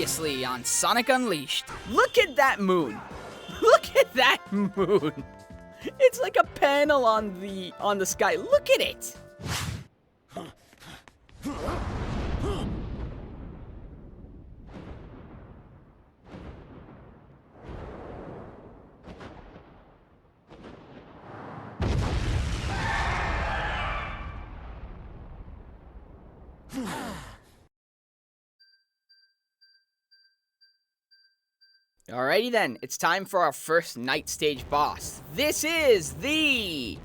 Previously on Sonic Unleashed. Look at that moon. Look at that moon. It's like a panel on the sky. Look at it. Alrighty then, it's time for our first night stage boss. This is the...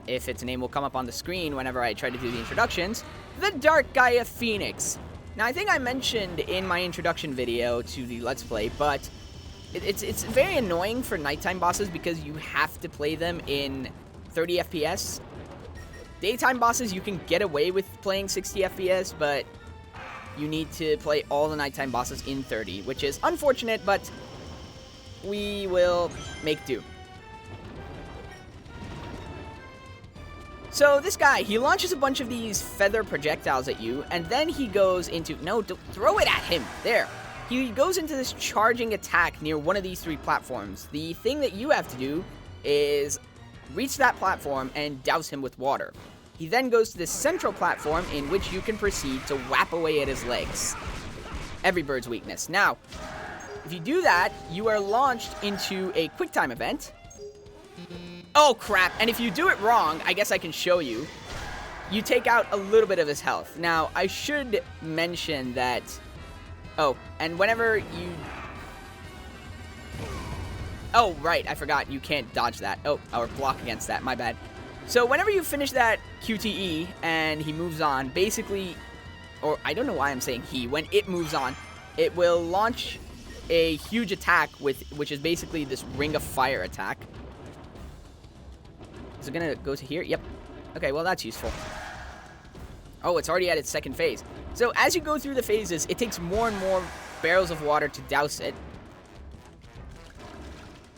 if its name will come up on the screen whenever I try to do the introductions, the Dark Gaia Phoenix. Now I think I mentioned in my introduction video to the Let's Play, but it's very annoying for nighttime bosses because you have to play them in 30 FPS. Daytime bosses you can get away with playing 60 FPS, but you need to play all the nighttime bosses in 30, which is unfortunate, but we will make do. So this guy, he launches a bunch of these feather projectiles at you, and then he goes into... no, don't throw it at him. There. He goes into this charging attack near one of these three platforms. The thing that you have to do is reach that platform and douse him with water. He then goes to this central platform in which you can proceed to whap away at his legs. Every bird's weakness. Now, if you do that, you are launched into a QuickTime event. Oh, crap. And if you do it wrong, I guess I can show you. You take out a little bit of his health. Now, I should mention that... oh, and whenever you... oh, right. I forgot. You can't dodge that. Oh, or block against that. My bad. So whenever you finish that QTE and he moves on, basically, or I don't know why I'm saying he, when it moves on, it will launch a huge attack which is basically this ring of fire attack. Is it gonna go to here? Yep. Okay, well that's useful. Oh, it's already at its second phase. So as you go through the phases, it takes more and more barrels of water to douse it.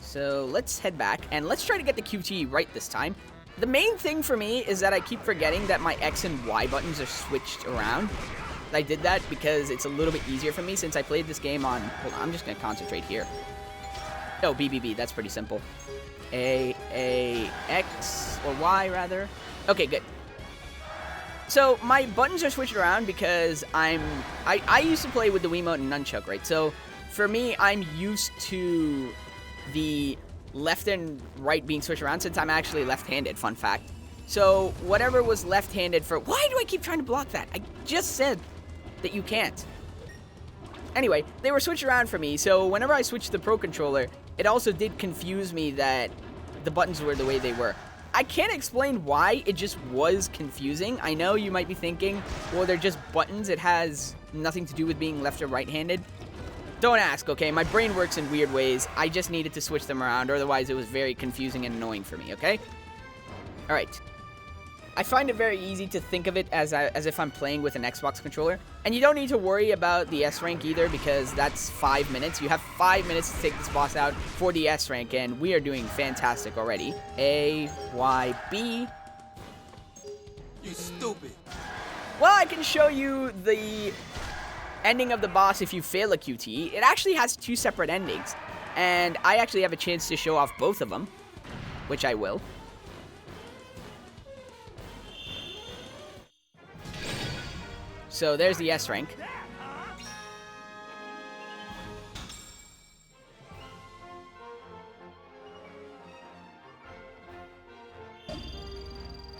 So let's head back and let's try to get the QTE right this time. The main thing for me is that I keep forgetting that my X and Y buttons are switched around. I did that because it's a little bit easier for me since I played this game on... hold on, I'm just going to concentrate here. Oh, BBB, that's pretty simple. A, X, or Y, rather. Okay, good. So, my buttons are switched around because I used to play with the Wiimote and Nunchuck, right? So, for me, I'm used to the left and right being switched around since I'm actually left-handed, fun fact. So whatever was left-handed for... why do I keep trying to block that? I just said that you can't. Anyway, they were switched around for me, so whenever I switched the Pro Controller, it also did confuse me that the buttons were the way they were. I can't explain why, it just was confusing. I know you might be thinking, well, they're just buttons, it has nothing to do with being left or right-handed. Don't ask, okay? My brain works in weird ways. I just needed to switch them around, otherwise it was very confusing and annoying for me, okay? Alright. I find it very easy to think of it as if I'm playing with an Xbox controller. And you don't need to worry about the S rank either, because that's 5 minutes. You have 5 minutes to take this boss out for the S rank, and we are doing fantastic already. A, Y, B. You stupid. Well, I can show you the ending of the boss if you fail a QT. It actually has 2 separate endings, and I actually have a chance to show off both of them, which I will. So there's the S rank.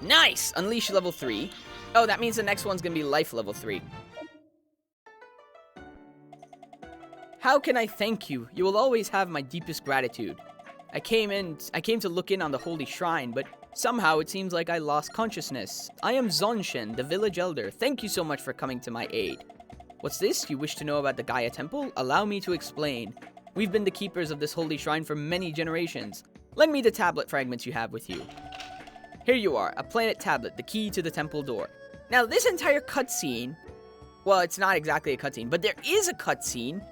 Nice! Unleash level 3. Oh, that means the next one's gonna be life level 3. How can I thank you? You will always have my deepest gratitude. I came to look in on the holy shrine, but somehow it seems like I lost consciousness. I am Zonshin, the village elder. Thank you so much for coming to my aid. What's this? You wish to know about the Gaia temple? Allow me to explain. We've been the keepers of this holy shrine for many generations. Lend me the tablet fragments you have with you. Here you are, a planet tablet, the key to the temple door. Now this entire cutscene, well, it's not exactly a cutscene, but there is a cutscene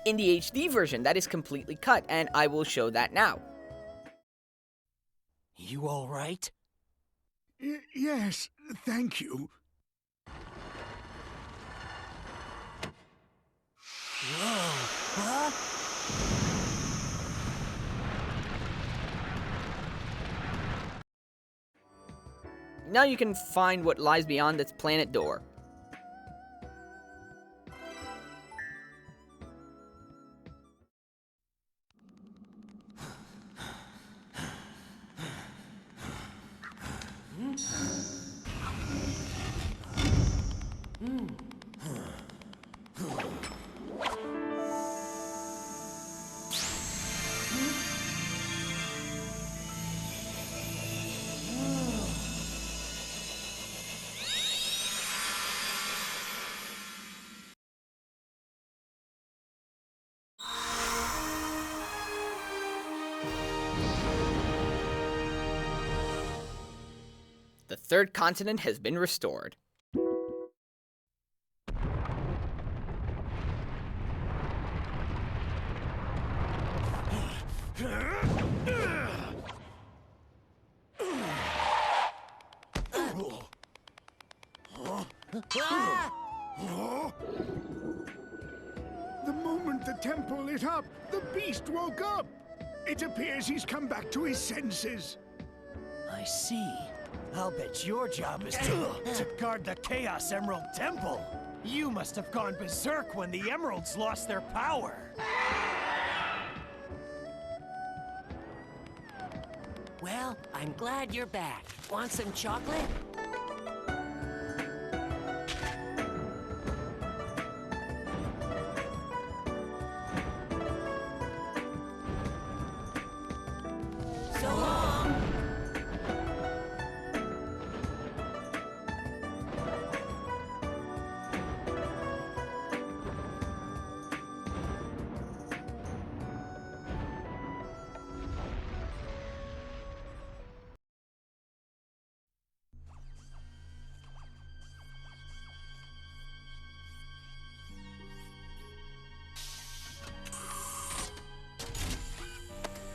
in the HD version that is completely cut, and I will show that now. You all right? Yes, thank you. now you can find what lies beyond its planet door. The third continent has been restored. The moment the temple lit up, the beast woke up. It appears he's come back to his senses. I see. I'll bet your job is to guard the Chaos Emerald Temple. You must have gone berserk when the emeralds lost their power. Well, I'm glad you're back. Want some chocolate? So long!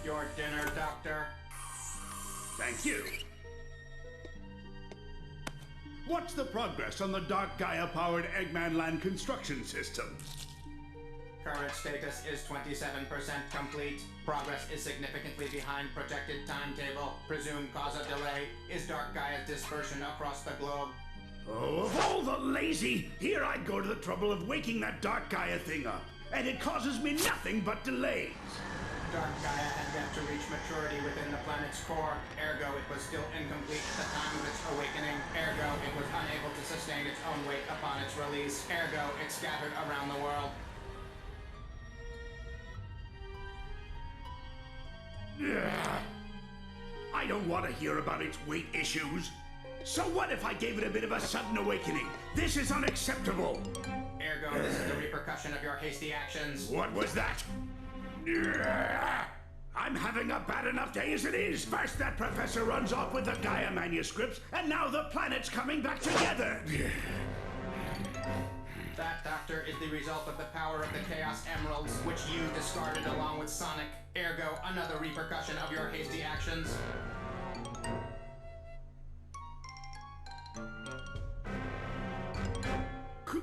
Your dinner, Doctor. Thank you. What's the progress on the Dark Gaia-powered Eggman Land construction system? Current status is 27% complete. Progress is significantly behind projected timetable. Presumed cause of delay is Dark Gaia's dispersion across the globe. Oh, of all the lazy, here I go to the trouble of waking that Dark Gaia thing up, and it causes me nothing but delays. Dark Gaia had yet to reach maturity within the planet's core, ergo it was still incomplete at the time of its awakening, ergo it was unable to sustain its own weight upon its release, ergo it scattered around the world. Ugh. I don't want to hear about its weight issues. So what if I gave it a bit of a sudden awakening? This is unacceptable. Ergo, this is the repercussion of your hasty actions. What was that? I'm having a bad enough day as it is. First that professor runs off with the Gaia manuscripts, and now the planet's coming back together. That, Doctor, is the result of the power of the Chaos Emeralds, which you discarded along with Sonic. Ergo, another repercussion of your hasty actions.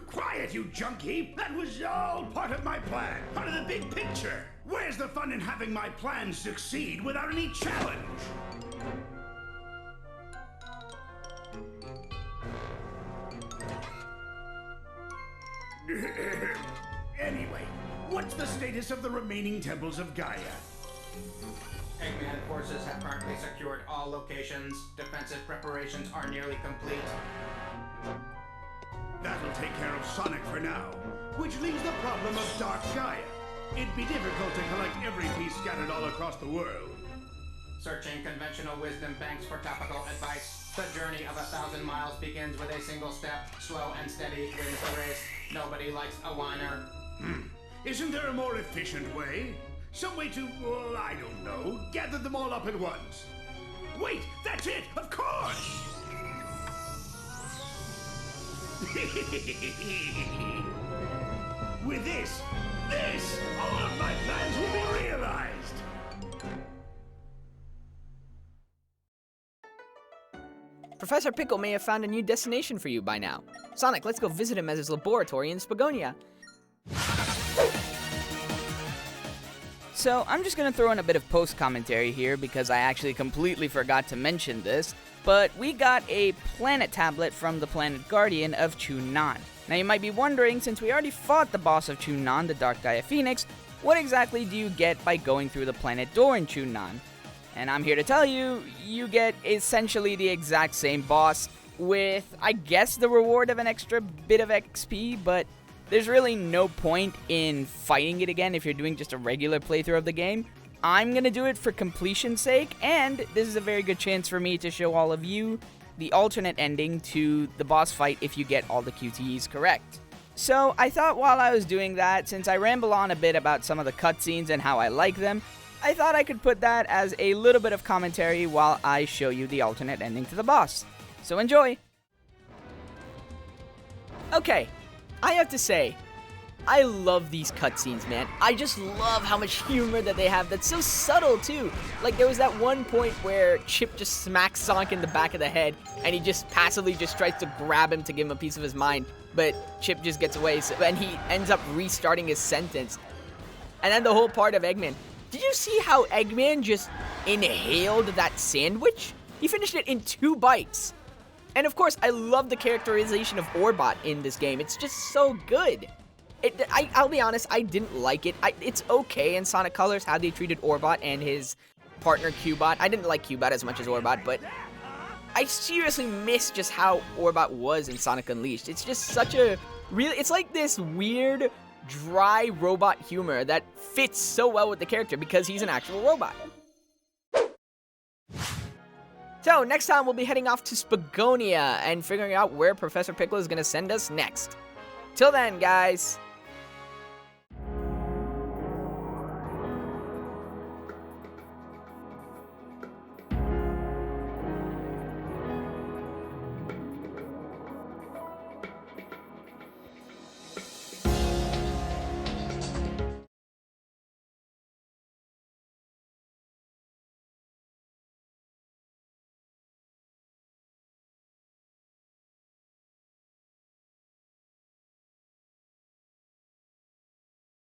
Quiet, you junk heap! That was all part of my plan, part of the big picture. Where's the fun in having my plans succeed without any challenge? Anyway, what's the status of the remaining temples of Gaia? Eggman forces have currently secured all locations. Defensive preparations are nearly complete. That'll take care of Sonic for now, which leaves the problem of Dark Gaia. It'd be difficult to collect every piece scattered all across the world. Searching conventional wisdom banks for topical advice. The journey of 1,000 miles begins with a single step. Slow and steady wins the race. Nobody likes a whiner. Isn't there a more efficient way? Some way to, well, I don't know, gather them all up at once. Wait, that's it, of course! With this, all of my plans will be realized! Professor Pickle may have found a new destination for you by now. Sonic, let's go visit him at his laboratory in Spagonia. So I'm just gonna throw in a bit of post commentary here because I actually completely forgot to mention this, but we got a planet tablet from the planet Guardian of Chun-Nan. Now you might be wondering, since we already fought the boss of Chun-Nan, the Dark Gaia Phoenix, what exactly do you get by going through the planet door in Chun-Nan? And I'm here to tell you, you get essentially the exact same boss with, I guess, the reward of an extra bit of XP, but there's really no point in fighting it again if you're doing just a regular playthrough of the game. I'm gonna do it for completion's sake, and this is a very good chance for me to show all of you the alternate ending to the boss fight if you get all the QTEs correct. So I thought while I was doing that, since I ramble on a bit about some of the cutscenes and how I like them, I thought I could put that as a little bit of commentary while I show you the alternate ending to the boss. So enjoy! Okay, I have to say, I love these cutscenes, man. I just love how much humor that they have that's so subtle, too. Like, there was that one point where Chip just smacks Sonic in the back of the head, and he just passively just tries to grab him to give him a piece of his mind, but Chip just gets away, and he ends up restarting his sentence. And then the whole part of Eggman. Did you see how Eggman just inhaled that sandwich? He finished it in 2 bites. And of course, I love the characterization of Orbot in this game. It's just so good. I'll be honest, I didn't like it. It's okay in Sonic Colors how they treated Orbot and his partner Cubot. I didn't like Cubot as much as Orbot, but I seriously miss just how Orbot was in Sonic Unleashed. It's just such a it's like this weird, dry robot humor that fits so well with the character because he's an actual robot. So, next time we'll be heading off to Spagonia and figuring out where Professor Pickle is going to send us next. Till then, guys.